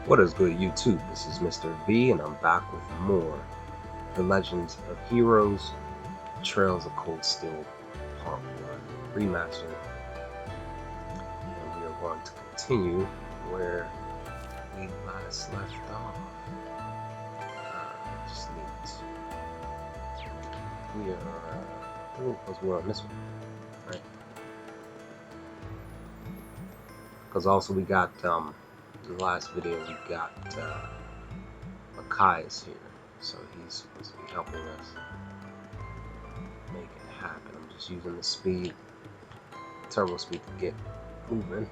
What is good, YouTube? This is Mr. V, and I'm back with more The Legends of Heroes Trails of Cold Steel Part 1 Remastered. And we are going to continue where we last left off. Just neat. We are, because we're on this one, right? Because also we got, in the last video we got, Mackay here, so he's supposed to be helping us make it happen. I'm just using the speed, turbo speed to get moving.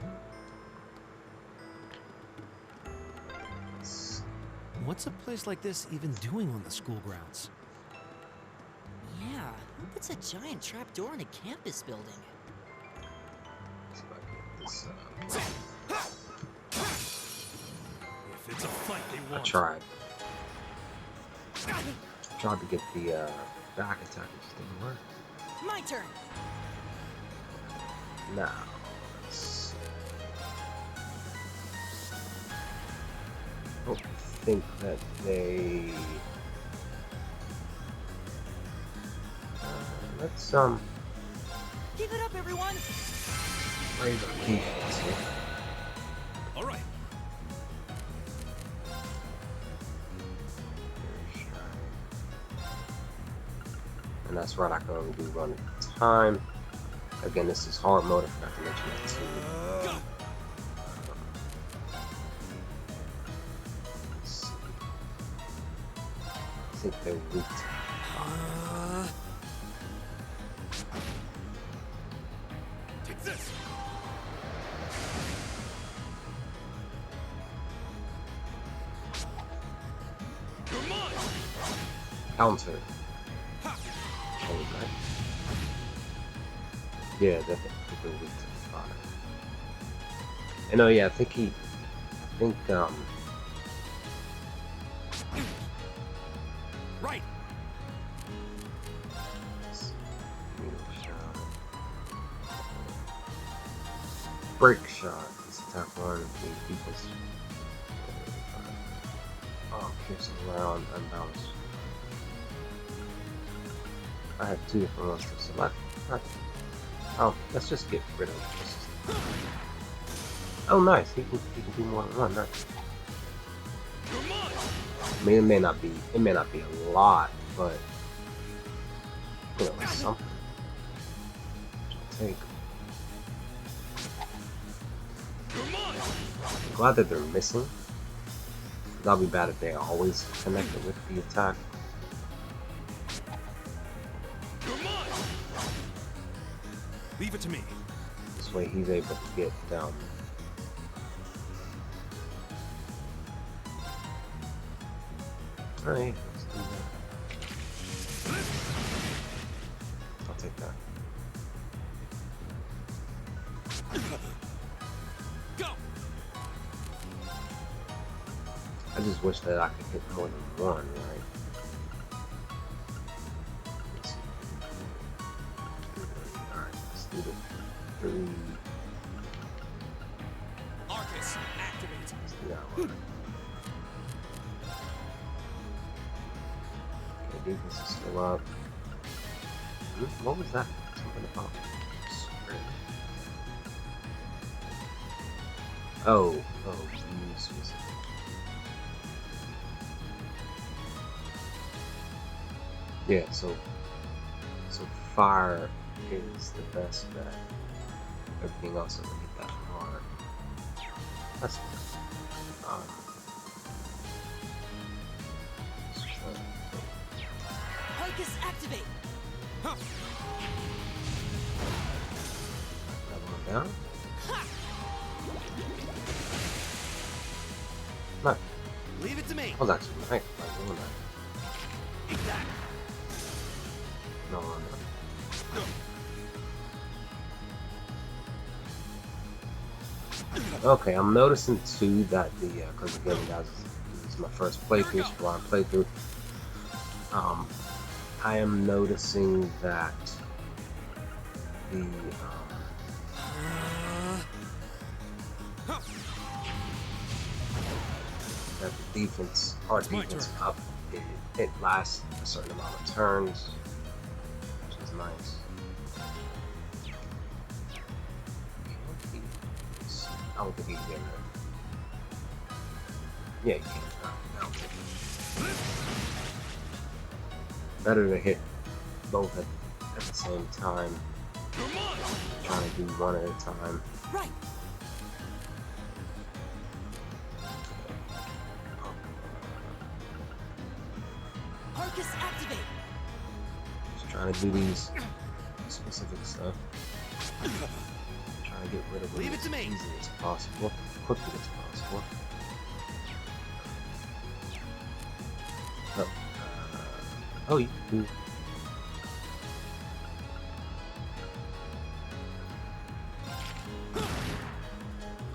What's a place like this even doing on the school grounds? Yeah, who puts a giant trapdoor in a campus building? See if I can get this, If it's a fight they want. I tried to get the back attack, it just didn't work. My turn. Now, let's see. I don't think that they... let's, Give it up, everyone! raise our defense here. All right. And that's right, I can only do one at a time. Again, this is hard mode, I forgot to mention that too. Let's see. I think they're weak to fire. Take this. You're mine. Counter. Oh, right. Yeah, definitely weak to fire. And oh yeah, I think Right. break shot. This attack one equals piercing around unbalanced. I have two different ones to select. Oh, let's just get rid of this. Oh, nice. He can do more than one. Nice. I mean, it may not be a lot, but you know, it's something. Take. I'm glad that they're missing. That'll be bad if they're always connected with the attack. Leave it to me. This way he's able to get down. Alright, let's do that. I'll take that. Go. I just wish that I could hit more than one, right? Let's see. Alright, let's do the three. Arcus, activate. Let's do that one. Okay, defense is still up. What was that? Something about sprint. Oh, use specific. Yeah, so fire is the best bet. Everything else doesn't hit that hard. That's Arcus, activate! that one down. Nice. Leave it to me. I was actually nice by doing that. Exactly. No. Okay, I'm noticing too that the because again, guys, this is my first playthrough, blind playthrough. I am noticing that the that the defense, our It's my defense turn. up, it lasts a certain amount of turns, which is nice. I don't think he can. Yeah, you can. No. Better to hit both at the same time. Trying to do one at a time. Right. Arcus activate. Just trying to do these specific stuff. Trying to get rid of them Leave it as to me. easily as possible, quickly as possible. Oh, you can do.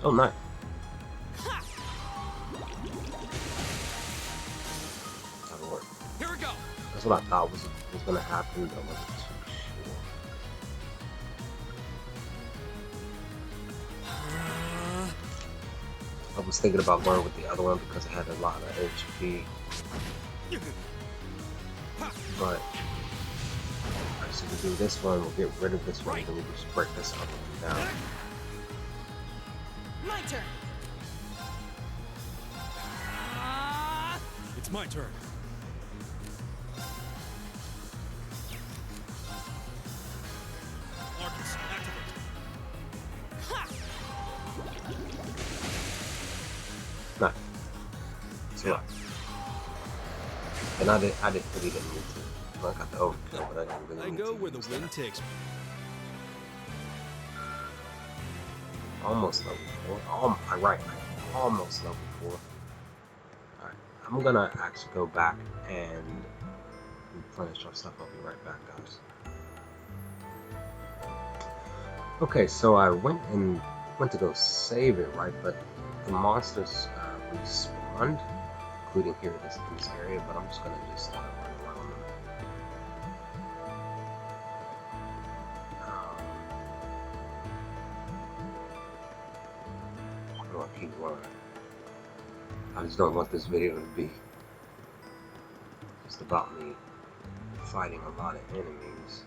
Oh, nice. That'll work. Here we go. That's what I thought was going to happen, but I wasn't too sure. I was thinking about going with the other one because it had a lot of HP. But so we do this one, we'll get rid of this one, then we just break this other one down. My turn. It's my turn. Arcus activate. Nice. So, and I really didn't need to. I got the overkill, but I didn't really I need go to where the use wind that. takes me. Almost level 4. Right, almost level 4. Alright, I'm gonna actually go back and replenish our stuff. I'll be right back, guys. Okay, so I went to go save it, right? But the monsters respawned, including here in this area. But I'm just gonna run around them. I'm gonna keep running. I just don't want this video to be just about me fighting a lot of enemies,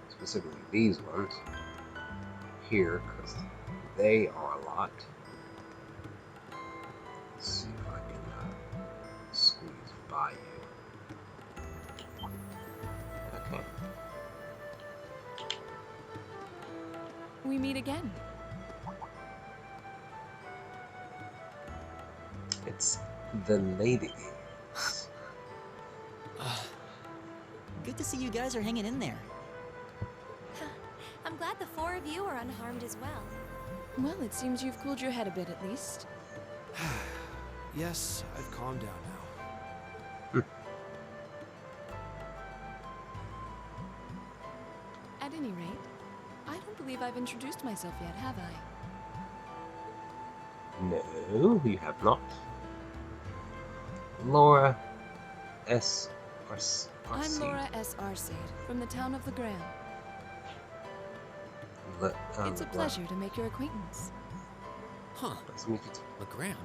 specifically these ones here, because they are a lot. Let's see if I can squeeze by you. Okay. We meet again. It's the lady. Good to see you guys are hanging in there. I'm glad the four of you are unharmed as well. Well, it seems you've cooled your head a bit at least. Yes, I've calmed down now. At any rate, I don't believe I've introduced myself yet, have I? No, you have not. Laura S. I'm Laura S. Arcade, from the town of Legrand. It's a pleasure to make your acquaintance. Huh. Nice to meet you too. Legrand.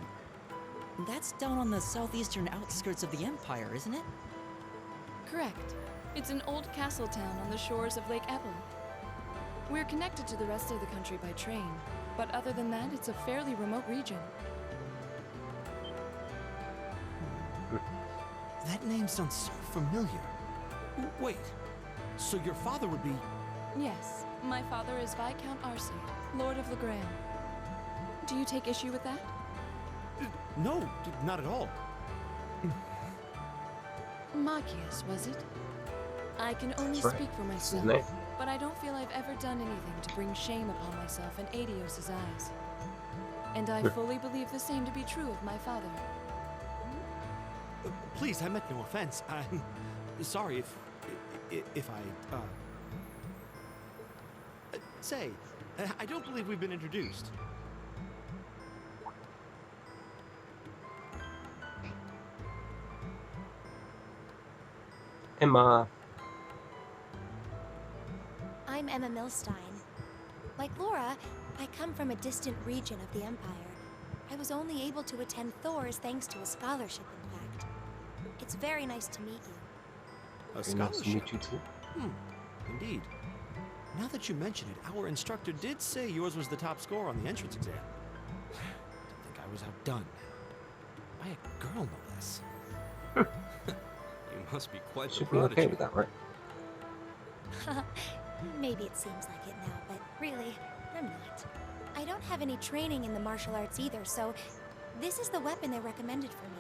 That's down on the southeastern outskirts of the Empire, isn't it? Correct. It's an old castle town on the shores of Lake Ebble. We're connected to the rest of the country by train, but other than that, it's a fairly remote region. That name sounds so familiar. Wait, so your father would be... Yes, my father is Viscount Arcade, Lord of Legrand. Do you take issue with that? No, not at all. Magius, was it? I can only That's right. speak for That's his myself, name. but I don't feel I've ever done anything to bring shame upon myself in Adios's eyes. And I fully believe the same to be true of my father. Please, I meant no offense. I'm sorry if I, Say, I don't believe we've been introduced. Emma. I'm Emma Milstein. Like Laura, I come from a distant region of the Empire. I was only able to attend Thor's thanks to a scholarship, in fact. It's very nice to meet you. A Very nice to scholarship? meet you too. Indeed. Now that you mention it, our instructor did say yours was the top score on the entrance exam. Didn't think I was outdone. By a girl, no less. You must be quite the Should be prodigy. okay with that, right? Maybe it seems like it now, but really, I'm not. I don't have any training in the martial arts either, so this is the weapon they recommended for me.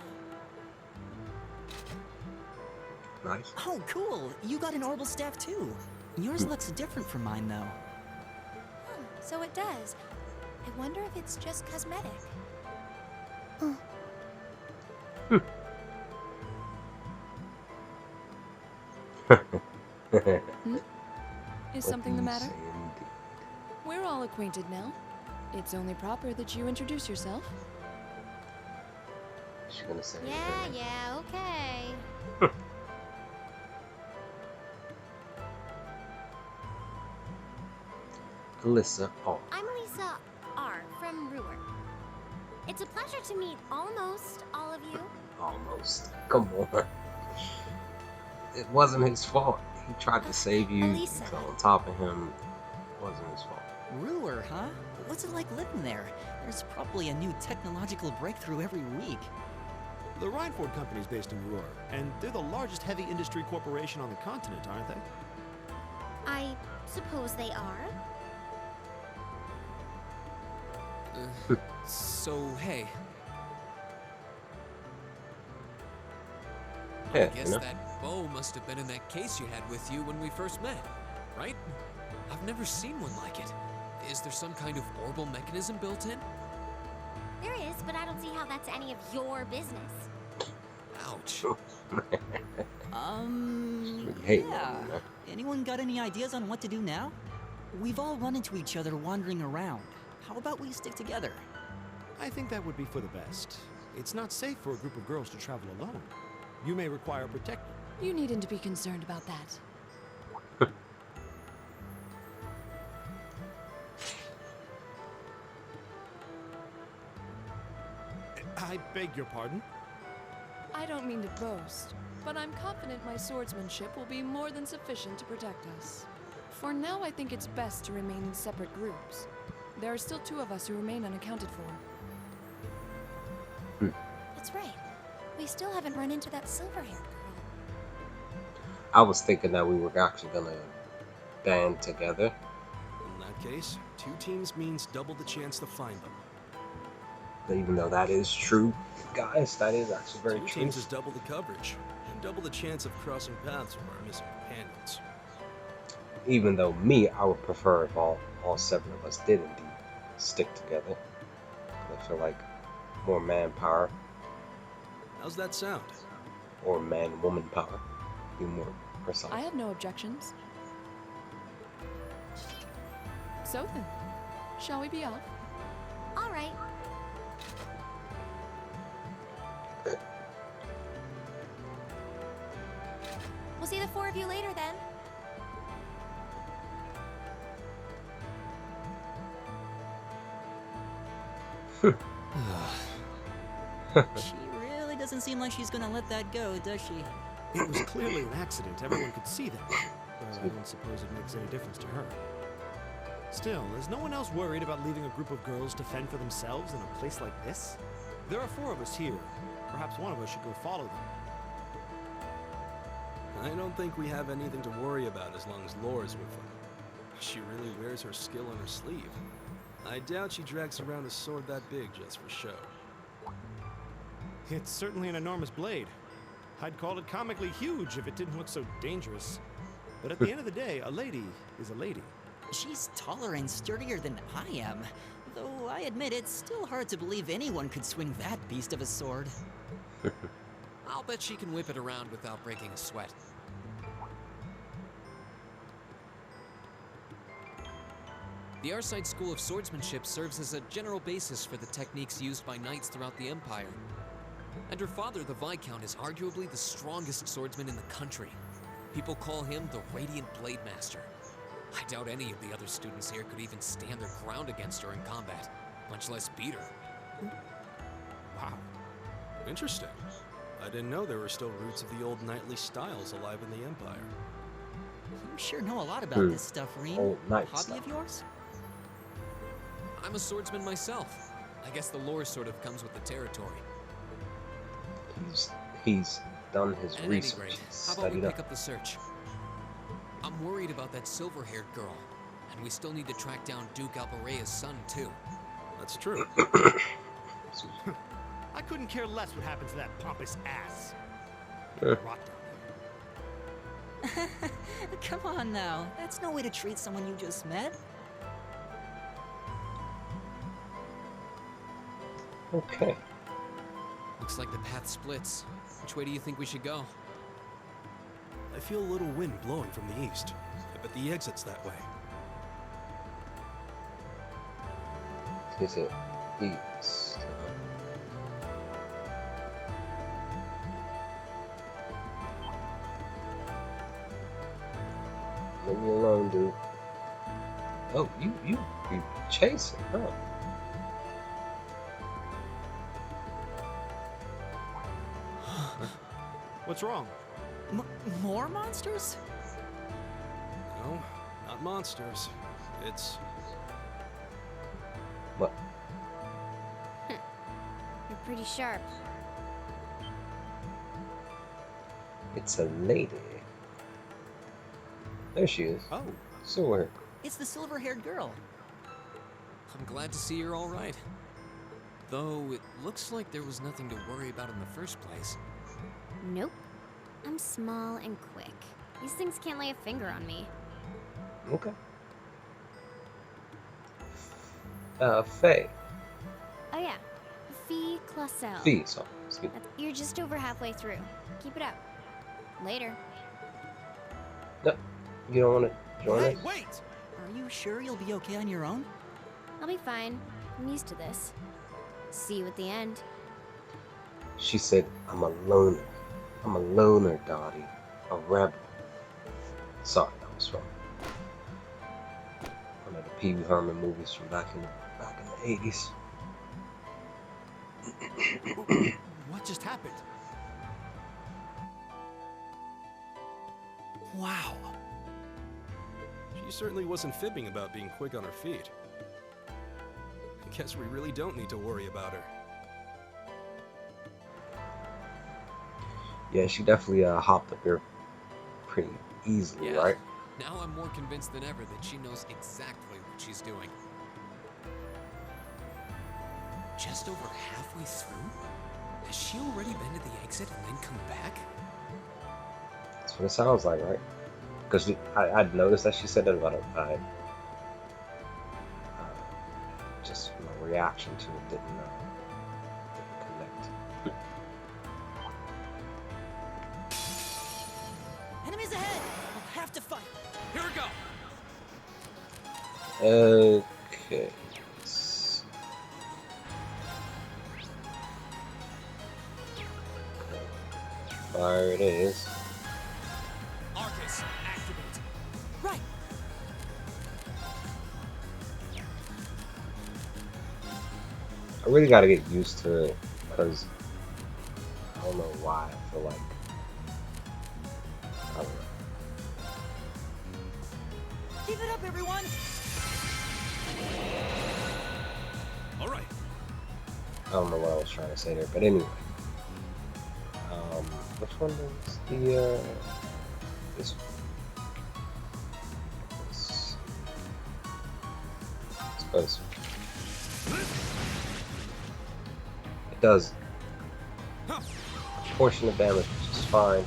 Nice. Oh, cool. You got an orbital staff too. Yours looks different from mine, though. So it does. I wonder if it's just cosmetic. Is What something do the you matter? say indeed? We're all acquainted now. It's only proper that you introduce yourself. Is she gonna say Yeah, anything? yeah, okay. Alyssa. Oh, I'm Lisa R. from Ruhr. It's a pleasure to meet almost all of you. almost. Come on. It wasn't his fault. He tried to save you. You Alyssa. fell on top of him. It wasn't his fault. Ruhr, huh? What's it like living there? There's probably a new technological breakthrough every week. The Rhineford Company's based in Ruhr, and they're the largest heavy industry corporation on the continent, aren't they? I suppose they are. So, hey, Yeah, I guess you know? that bow must have been in that case you had with you when we first met, right? I've never seen one like it. Is there some kind of orbital mechanism built in? There is, but I don't see how that's any of your business. Ouch. Really hate yeah. women, huh? Anyone got any ideas on what to do now? We've all run into each other wandering around. How about we stick together? I think that would be for the best. It's not safe for a group of girls to travel alone. You may require a protector. You needn't to be concerned about that. I beg your pardon? I don't mean to boast, but I'm confident my swordsmanship will be more than sufficient to protect us. For now, I think it's best to remain in separate groups. There are still 2 of us who remain unaccounted for. That's right. We still haven't run into that silver-haired girl. I was thinking that we were actually gonna band together. In that case, 2 teams means double the chance to find them. But even though that is true, guys, that is actually very 2 true. teams is double the coverage, and double the chance of crossing paths with our missing companions. Even though me, I would prefer if all 7 of us did indeed stick together. I feel like more manpower How's that sound? or man-woman power, be more precise. I have no objections. So then, shall we be off? All right. We'll see the 4 of you later then. She really doesn't seem like she's gonna let that go, does she? It was clearly an accident. Everyone could see that. But I don't suppose it makes any difference to her. Still, is no one else worried about leaving a group of girls to fend for themselves in a place like this? There are 4 of us here. Perhaps one of us should go follow them. I don't think we have anything to worry about as long as Laura's with them. She really wears her skill on her sleeve. I doubt she drags around a sword that big just for show. It's certainly an enormous blade. I'd call it comically huge if it didn't look so dangerous. But at the end of the day, a lady is a lady. She's taller and sturdier than I am. Though I admit it's still hard to believe anyone could swing that beast of a sword. I'll bet she can whip it around without breaking a sweat. The Arcite School of Swordsmanship serves as a general basis for the techniques used by knights throughout the Empire. And her father, the Viscount, is arguably the strongest swordsman in the country. People call him the Radiant Blade Master. I doubt any of the other students here could even stand their ground against her in combat, much less beat her. Interesting. I didn't know there were still roots of the old knightly styles alive in the Empire. You sure know a lot about this stuff, Reem. Old knight Hobby style. of yours? I'm a swordsman myself. I guess the lore sort of comes with the territory. He's done his At any research. rate, He's how about we studied pick up. up the search? I'm worried about that silver-haired girl, and we still need to track down Duke Albarea's son too. That's true. I couldn't care less what happens to that pompous ass. Yeah. Rot down here. Come on now. That's no way to treat someone you just met. Okay. Looks like the path splits. Which way do you think we should go? I feel a little wind blowing from the east. I bet the exit's that way. Is it east? Leave me alone, dude. Oh, you chasing, huh? What's wrong? More monsters? No, not monsters. It's... What? You're pretty sharp. It's a lady. There she is. Oh, Silver. It's the silver-haired girl. I'm glad to see you're all right. Though it looks like there was nothing to worry about in the first place. Nope. I'm small and quick. These things can't lay a finger on me. Okay. Faye. Oh yeah. Fee Clausel. Fee, sorry. Excuse me. You're just over halfway through. Keep it up. Later. No, you don't want to join Hey, us? wait! Are you sure you'll be okay on your own? I'll be fine. I'm used to this. See you at the end. She said, I'm a loner. I'm a loner, Dottie. A rebel. Sorry, that was from one of the Pee Wee Herman movies from back in the 80s. What just happened? Wow. she certainly wasn't fibbing about being quick on her feet. I guess we really don't need to worry about her. Yeah, she definitely hopped up here pretty easily, Yeah. right? Now I'm more convinced than ever that she knows exactly what she's doing. Just over halfway through? Has she already been to the exit and then come back? That's what it sounds like, right? Because I'd noticed that she said that about a time. Just my reaction to it didn't connect. Enemies ahead! We'll have to fight. Here we go! Okay. Let's see. Fire it is. Arcus, activate. Right. I really gotta get used to it because I don't know why I feel like I don't know. Keep it up, everyone! All right. I don't know what I was trying to say there, but anyway. Which one is the this suppose it does a portion of damage, which is fine.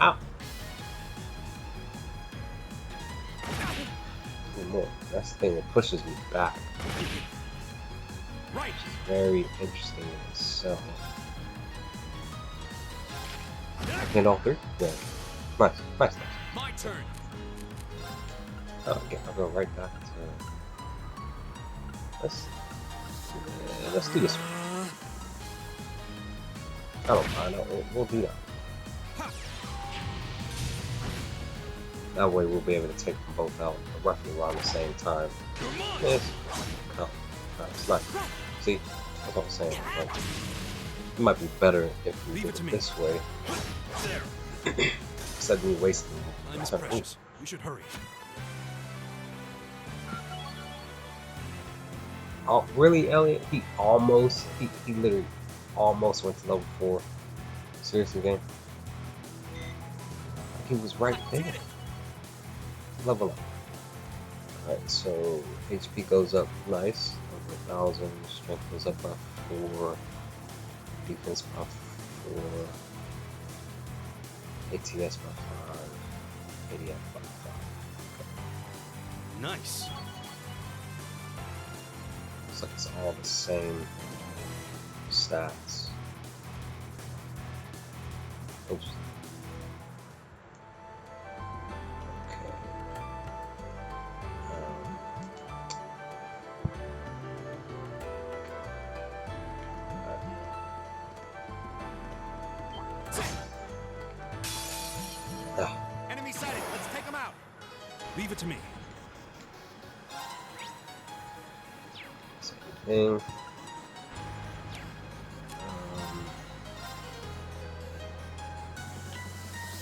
Ow! One more. That's the thing that pushes me back. Right. Very interesting in itself. And all three? Yeah. Nice, nice, nice. My turn. Oh, okay, I'll go right back to... Let's do this one. I don't mind, we'll do that. That way we'll be able to take them both out roughly around the same time. Yes. Oh, It's not. See, that's what I'm saying. Like, it might be better if we did it this way. Instead of me wasting Time is time. precious. We should hurry. Oh, really, Elliot? He literally almost went to level 4. Seriously, game? He was right there. Level up. Alright, so HP goes up nice. Over 1,000. Strength goes up by 4. Defense by 4. ATS by 5. ADF by 5. Nice. Looks like it's all the same stats. Oops. Okay. Enemy sighted. Let's take them out. Leave it to me. Same thing.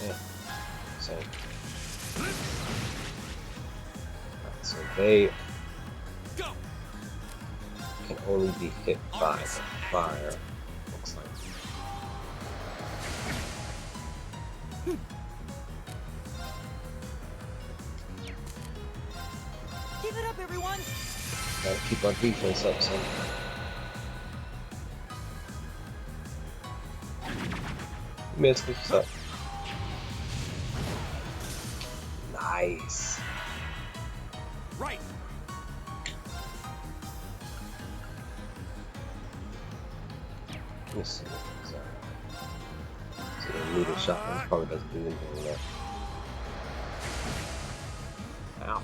Yeah, same. Alright, so they can only be hit by the fire, looks like. Give it up, everyone! Gotta keep our defense up, son. Missed this up. Nice. Right. Let's see what these are. So the needle shotgun probably doesn't do anything with that. Ow.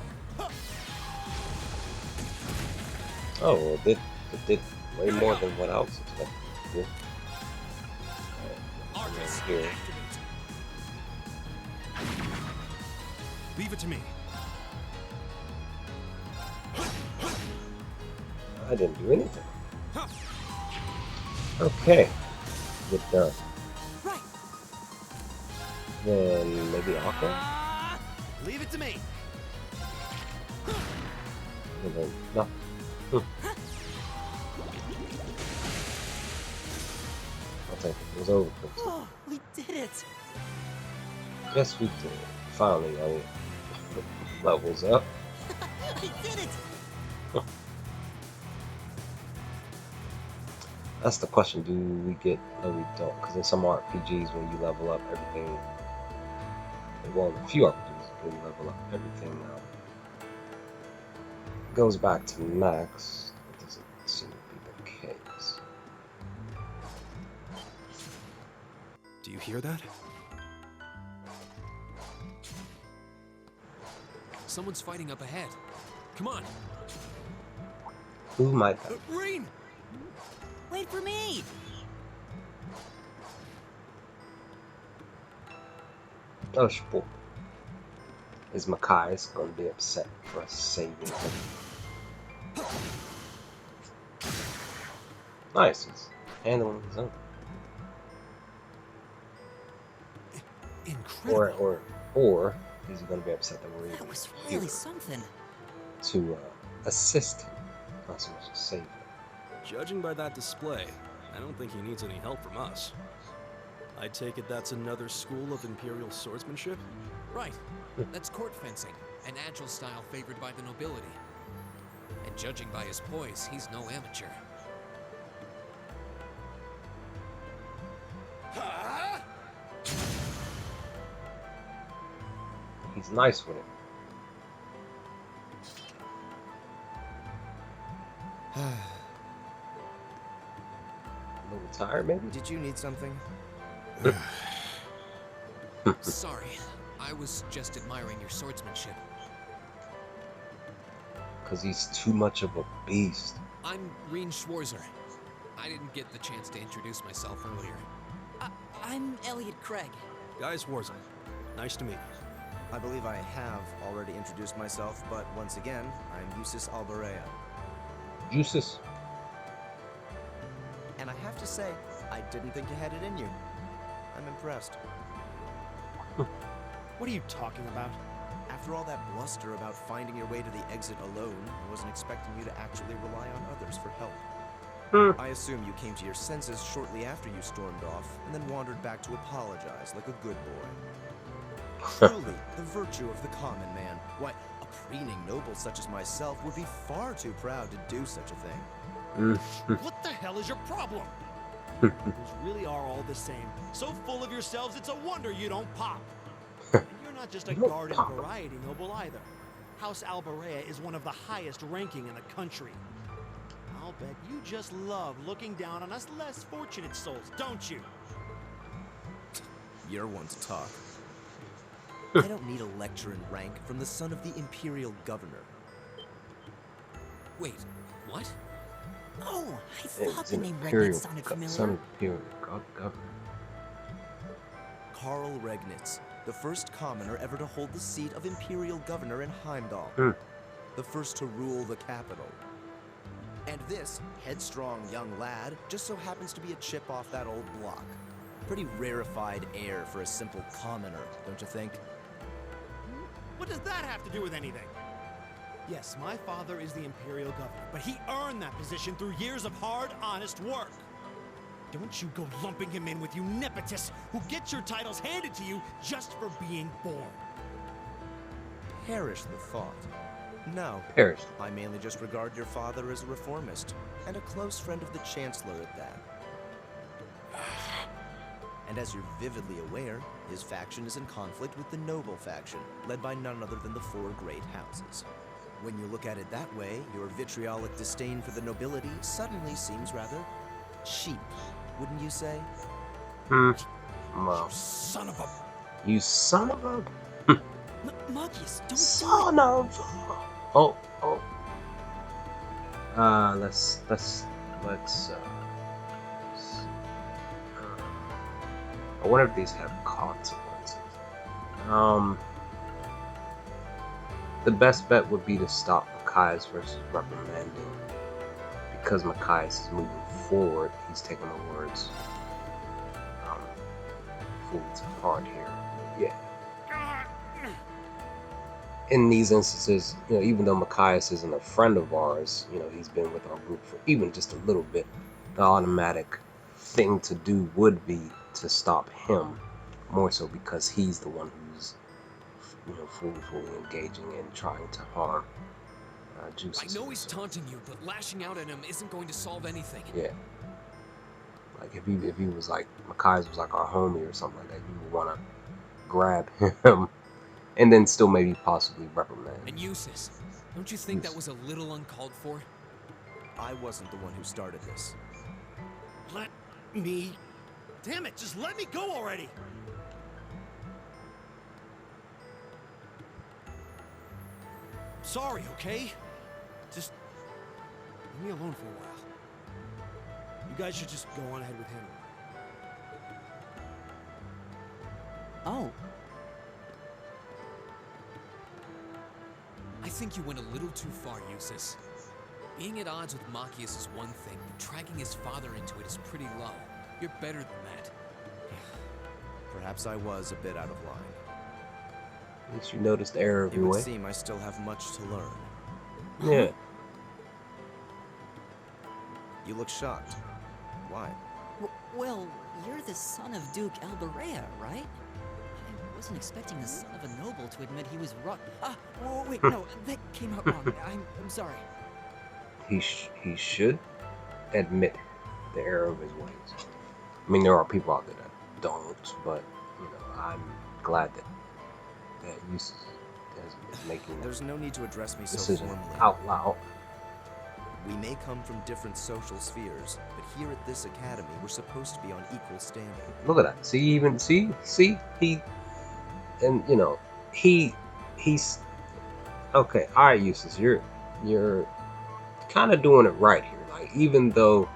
Oh, well, it did way more than what I was expecting to do. Alright, and then here. Leave it to me. I didn't do anything. Okay. Get done. Right. Then maybe Aqua? Leave it to me. And then nothing. I think it was over. Oh, we did it! Yes, we did. Finally, I mean, levels up. I did it! That's the question. Do we get? No, we don't. Because in some RPGs, when you level up, everything. Well, in a few RPGs, when you level up, everything goes back to max. It doesn't seem to be the case. Do you hear that? Someone's fighting up ahead. Come on. Who might that? Rain! Wait for me! Oh, sport. Is Mackay's going to be upset for us saving him? Nice, he's handling his own. Incredible. Or is he going to be upset that we're That even was here really something. to assist him, not so much to save him? Judging by that display, I don't think he needs any help from us. I take it that's another school of Imperial swordsmanship? Right. That's court fencing, an agile style favored by the nobility. And judging by his poise, he's no amateur. He's nice with it. A little tired, maybe? Did you need something? Sorry, I was just admiring your swordsmanship. Because he's too much of a beast. I'm Reen Schwarzer. I didn't get the chance to introduce myself earlier. I'm Elliot Craig. Guy Schwarzer. Nice to meet you. I believe I have already introduced myself, but once again, I'm Eustace Alberea. Juices. And I have to say, I didn't think you had it in you. I'm impressed. What are you talking about? After all that bluster about finding your way to the exit alone, I wasn't expecting you to actually rely on others for help. I assume you came to your senses shortly after you stormed off, and then wandered back to apologize like a good boy. Truly, the virtue of the common man. Why, a preening noble such as myself would be far too proud to do such a thing. What the hell is your problem? Nobles really are all the same. So full of yourselves, it's a wonder you don't pop. And you're not just a garden variety noble either. House Albarea is one of the highest ranking in the country. I'll bet you just love looking down on us less fortunate souls, don't you? You're one to talk. I don't need a lecture in rank from the son of the Imperial Governor. Wait, what? Oh, I It's thought the an name Imperial, Regnitz sounded son familiar. of Imperial Governor. Karl Regnitz, the first commoner ever to hold the seat of Imperial Governor in Heimdall. The first to rule the capital. And this headstrong young lad just so happens to be a chip off that old block. Pretty rarefied air for a simple commoner, don't you think? What does that have to do with anything? Yes, my father is the Imperial Governor, but he earned that position through years of hard, honest work. Don't you go lumping him in with you nepotists who get your titles handed to you just for being born. Perish the thought. No, Perish. I mainly just regard your father as a reformist, and a close friend of the Chancellor at that. And as you're vividly aware, his faction is in conflict with the noble faction, led by none other than the four great houses. When you look at it that way, your vitriolic disdain for the nobility suddenly seems rather cheap, wouldn't you say? Well, Son of a... you son of a Marcus, don't son of. Oh. Let's. I wonder if these have consequences. The best bet would be to stop Machias versus reprimanding. Because Machias is moving forward, he's taking the words full to heart here. Yeah. In these instances, even though Machias isn't a friend of ours, he's been with our group for even just a little bit, the automatic thing to do would be to stop him, more so because he's the one who's fully engaging in trying to harm Juices. I know he's taunting you, but lashing out at him isn't going to solve anything. Yeah. Like if he was like, Machias was like our homie or something like that, you would want to grab him and then still maybe possibly reprimand. And Eustace, don't you think that was a little uncalled for? I wasn't the one who started this. Let me... Damn it, just let me go already! Sorry, okay? Just leave me alone for a while. You guys should just go on ahead with him. Oh, I think you went a little too far, Eustace. Being at odds with Machias is one thing, but dragging his father into it is pretty low. You're better than that. Perhaps I was a bit out of line. At least you noticed error It every would way. seem I still have much to learn. Yeah. You look shocked. Why? well, you're the son of Duke Albarea, right? I wasn't expecting the son of a noble to admit he was wrong. Wait, no, that came out wrong. I'm sorry. He should admit the error of his ways. I mean, there are people out there that don't, but I'm glad that Eustace is making There's no need to address me so decision formally. out loud. We may come from different social spheres, but here at this academy, we're supposed to be on equal standing. Look at that. See, he's okay. All right, Eustace, you're kind of doing it right here. Like, even though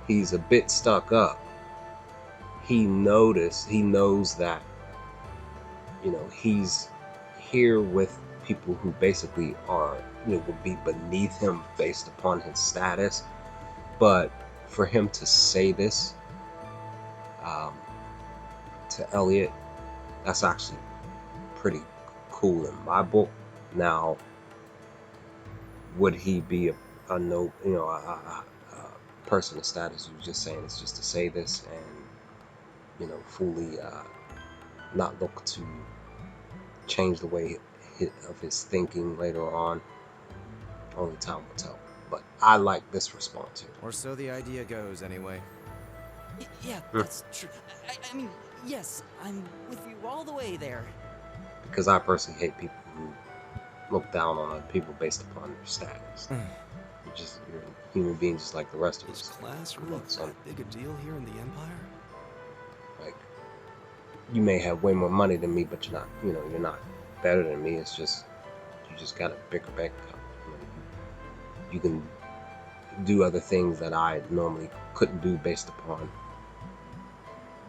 he's a bit stuck up, he knows that he's here with people who basically are would be beneath him based upon his status. But for him to say this to Elliot, that's actually pretty cool in my book. Now, would he be a person of status who's just saying it's just to say this and fully not look to change the way of his thinking later on? Only time will tell. But I like this response here. Or so the idea goes, anyway. Yeah, that's true. I mean, yes, I'm with you all the way there. Because I personally hate people who look down on other people based upon their status. You're a human being just like the rest of us. Is class really that big a deal here in the Empire? Like, you may have way more money than me, but you're not better than me. It's just, you just got a bigger bank account. You can do other things that I normally couldn't do based upon,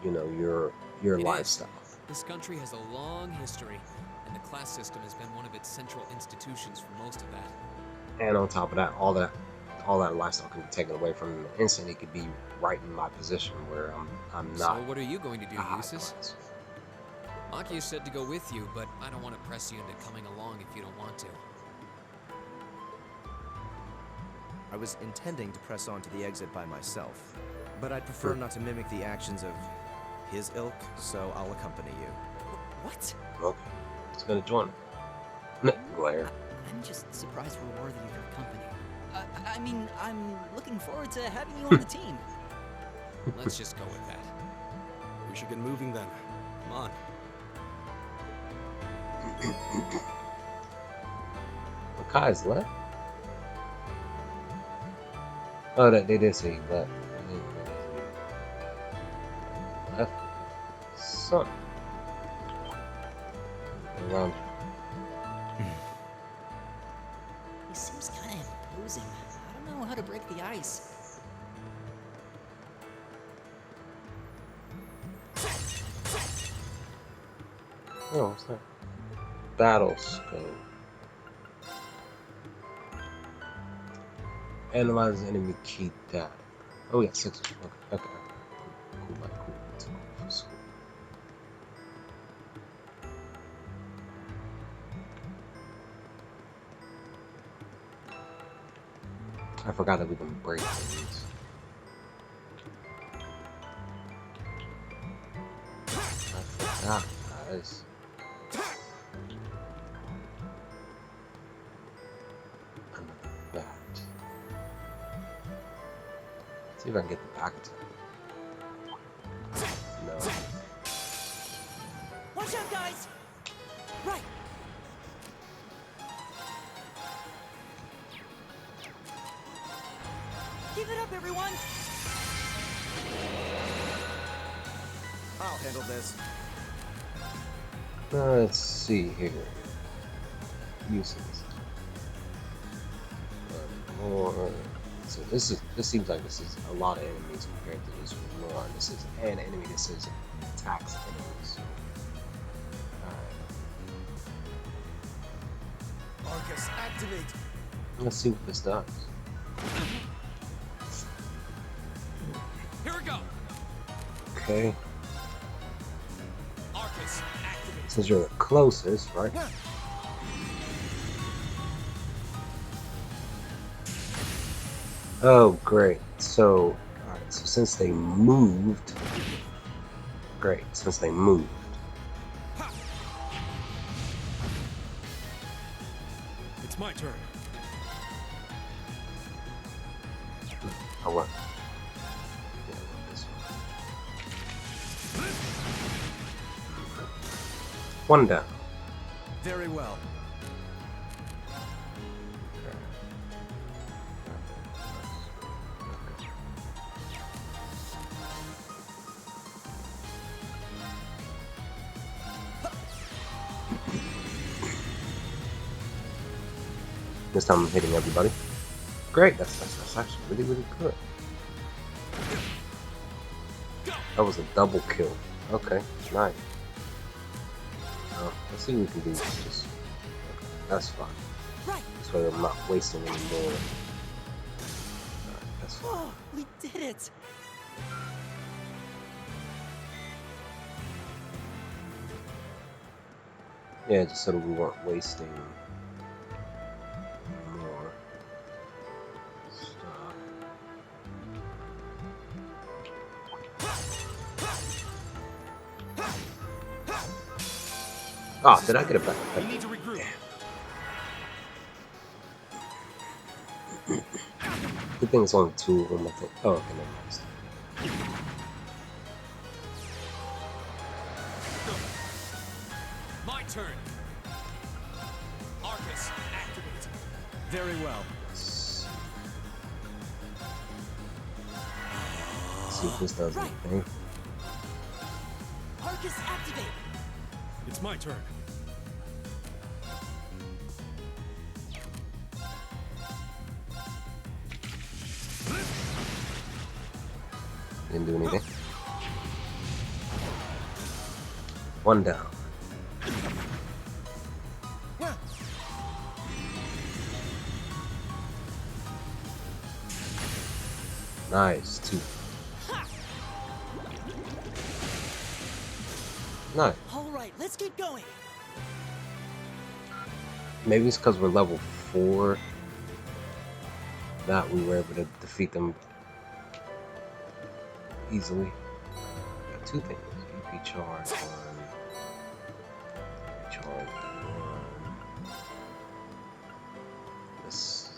your lifestyle. This country has a long history, and the class system has been one of its central institutions for most of that. And on top of that, all that lifestyle can be taken away from him in an instant. He could be right in my position where I'm not. So what are you going to do, Eustace? Aki said to go with you, but I don't want to press you into coming along if you don't want to. I was intending to press on to the exit by myself, but I'd prefer not to mimic the actions of his ilk, so I'll accompany you. What? Okay, he's gonna join him. Glare. I'm just surprised we're worthy of your company. I mean, I'm looking forward to having you on the team. Let's just go with that. We should get moving then. Come on. Makai's left? Oh, they did say he left. Left? Son. Around. He seems kind of imposing. I don't know how to break the ice. Oh, what's that? Battle scope. Analyze enemy key data. Oh, yeah, 6. Okay. Cool. Let's go for school. I forgot that we can break things. I forgot, guys. Another bat. See if I can get the back attack. No. Watch out, guys! Right. Keep it up, everyone! I'll handle this. Let's see here. Uses. More. So this seems like this is a lot of enemies compared to this one. This is an enemy. This is attacks enemies. So, alright. Arcus, activate. Let's see what this does. Here we go. Okay. Arcus, activate. Since you're the closest, right? Oh, great. So, alright, so since they moved... Great, since they moved. It's my turn. I want... One down. Very well. This time I'm hitting everybody. Great, that's actually really, really good. That was a double kill. Okay, nice. Let's see what we can do. Just okay, that's fine. Right. This way I'm not wasting any more. That's fine. Oh, we did it! Yeah, just so that we weren't wasting more stuff. Ah, did I get it back? We need to regroup. Good thing it's only 2 of them, I think. Oh, okay, never mind. My turn. Arcus, activate. Very well. See if this does anything. Arcus, activate! It's my turn. Didn't do anything. 1 down. Nice, 2. Nice. Alright, let's keep going! Maybe it's because we're level 4 that we were able to defeat them easily. Got 2 things. EP charge 1. Charge 1. This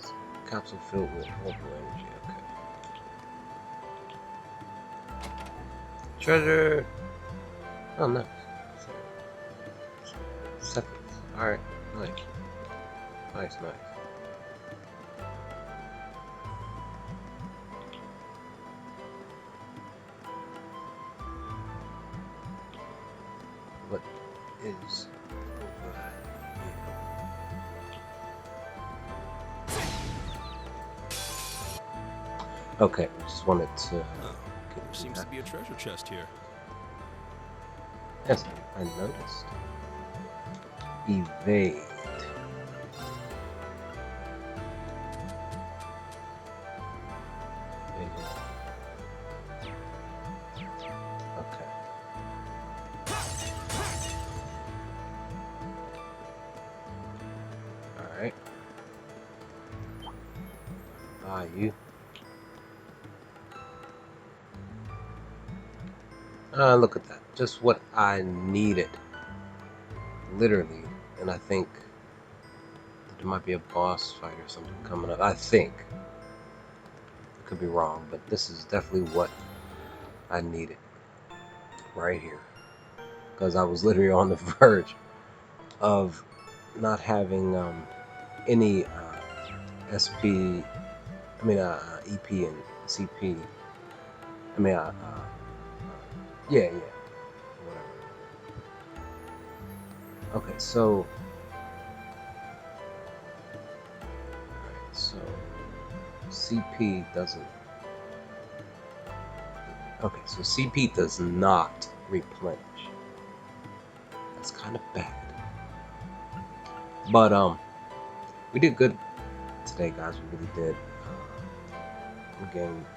capsule filled with orbital energy. Okay. Treasure! Oh, nice. Seconds. Alright. Nice. Nice, nice. What is over here? Okay, just wanted to Oh, there seems to be a treasure chest here. Yes, I noticed. Evade. Okay. Alright. You. Look at that. Just what I needed. Literally. And I think there might be a boss fight or something coming up. I think. I could be wrong, but this is definitely what I needed. Right here. Because I was literally on the verge of not having any EP and CP. Yeah, whatever. Okay, so alright, so CP doesn't. Okay, so CP does not replenish. That's kind of bad. But we did good today, guys. We really did. We gained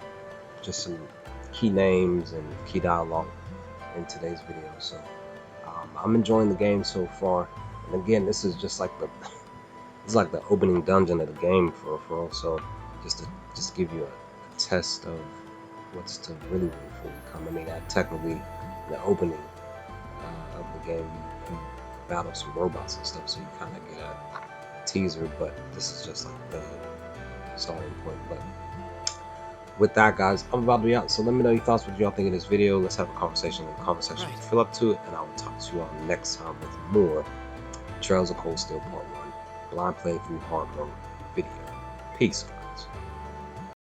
just some key names and key dialogue in today's video. So I'm enjoying the game so far. And again, this is just like the opening dungeon of the game for also just to give you a test of what's to really fully come. I mean, technically the opening of the game, you battle some robots and stuff, so you kind of get a teaser, but this is just like the starting point. But with that, guys, I'm about to be out, so let me know your thoughts, what y'all think of this video. Let's have a conversation in the comment section. Right. Fill up to it, and I will talk to you all next time with more Trails of Cold Steel Part 1 blind playthrough hard mode video. Peace, guys.